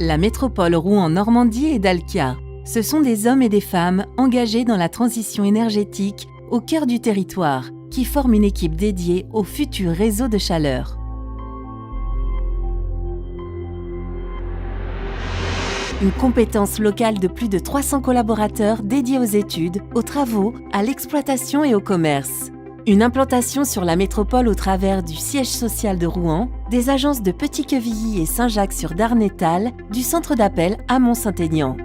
La métropole Rouen-Normandie et Dalkia. Ce sont des hommes et des femmes engagés dans la transition énergétique au cœur du territoire, qui forment une équipe dédiée au futur réseau de chaleur. Une compétence locale de plus de 300 collaborateurs dédiés aux études, aux travaux, à l'exploitation et au commerce. Une implantation sur la métropole au travers du siège social de Rouen, des agences de Petit-Quevilly et Saint-Jacques-sur-Darnétal, du centre d'appel à Mont-Saint-Aignan.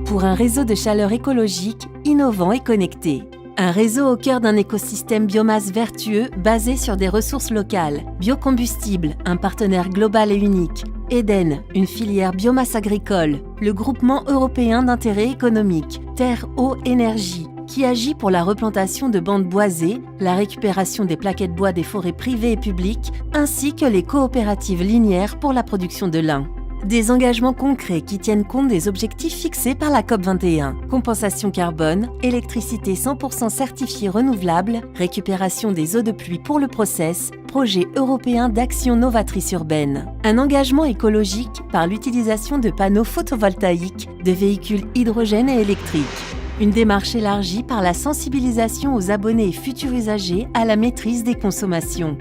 Pour un réseau de chaleur écologique, innovant et connecté. Un réseau au cœur d'un écosystème biomasse vertueux basé sur des ressources locales, biocombustibles, un partenaire global et unique, Eden, une filière biomasse agricole, le groupement européen d'intérêt économique, Terre, Eau, Énergie, qui agit pour la replantation de bandes boisées, la récupération des plaquettes bois des forêts privées et publiques, ainsi que les coopératives linéaires pour la production de lin. Des engagements concrets qui tiennent compte des objectifs fixés par la COP21. Compensation carbone, électricité 100% certifiée renouvelable, récupération des eaux de pluie pour le process, projet européen d'action novatrice urbaine. Un engagement écologique par l'utilisation de panneaux photovoltaïques, de véhicules hydrogène et électriques. Une démarche élargie par la sensibilisation aux abonnés et futurs usagers à la maîtrise des consommations.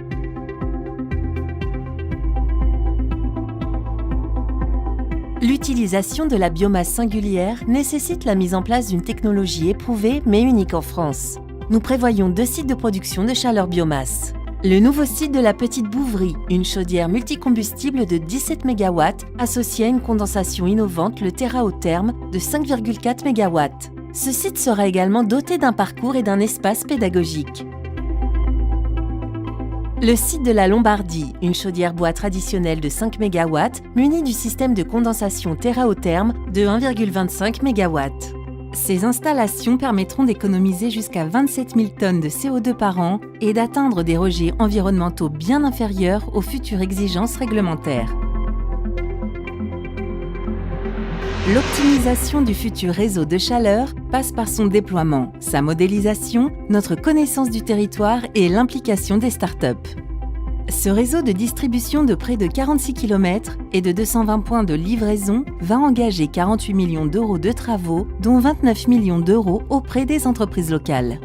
L'utilisation de la biomasse singulière nécessite la mise en place d'une technologie éprouvée mais unique en France. Nous prévoyons 2 sites de production de chaleur biomasse. Le nouveau site de la Petite Bouverie, une chaudière multicombustible de 17 MW associée à une condensation innovante, le TerraOtherm, de 5,4 MW. Ce site sera également doté d'un parcours et d'un espace pédagogique. Le site de la Lombardie, une chaudière bois traditionnelle de 5 MW, munie du système de condensation TerraOtherm de 1,25 MW. Ces installations permettront d'économiser jusqu'à 27 000 tonnes de CO2 par an et d'atteindre des rejets environnementaux bien inférieurs aux futures exigences réglementaires. L'optimisation du futur réseau de chaleur passe par son déploiement, sa modélisation, notre connaissance du territoire et l'implication des startups. Ce réseau de distribution de près de 46 km et de 220 points de livraison va engager 48 millions d'euros de travaux, dont 29 millions d'euros auprès des entreprises locales.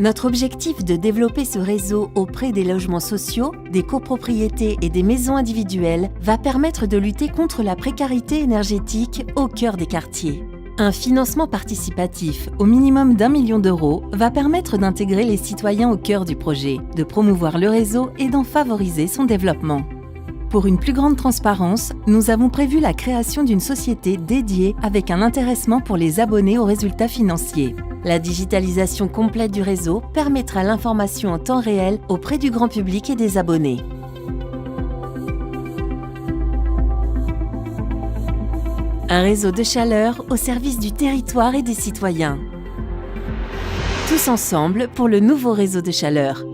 Notre objectif de développer ce réseau auprès des logements sociaux, des copropriétés et des maisons individuelles va permettre de lutter contre la précarité énergétique au cœur des quartiers. Un financement participatif au minimum d'1 million d'euros va permettre d'intégrer les citoyens au cœur du projet, de promouvoir le réseau et d'en favoriser son développement. Pour une plus grande transparence, nous avons prévu la création d'une société dédiée avec un intéressement pour les abonnés aux résultats financiers. La digitalisation complète du réseau permettra l'information en temps réel auprès du grand public et des abonnés. Un réseau de chaleur au service du territoire et des citoyens. Tous ensemble pour le nouveau réseau de chaleur.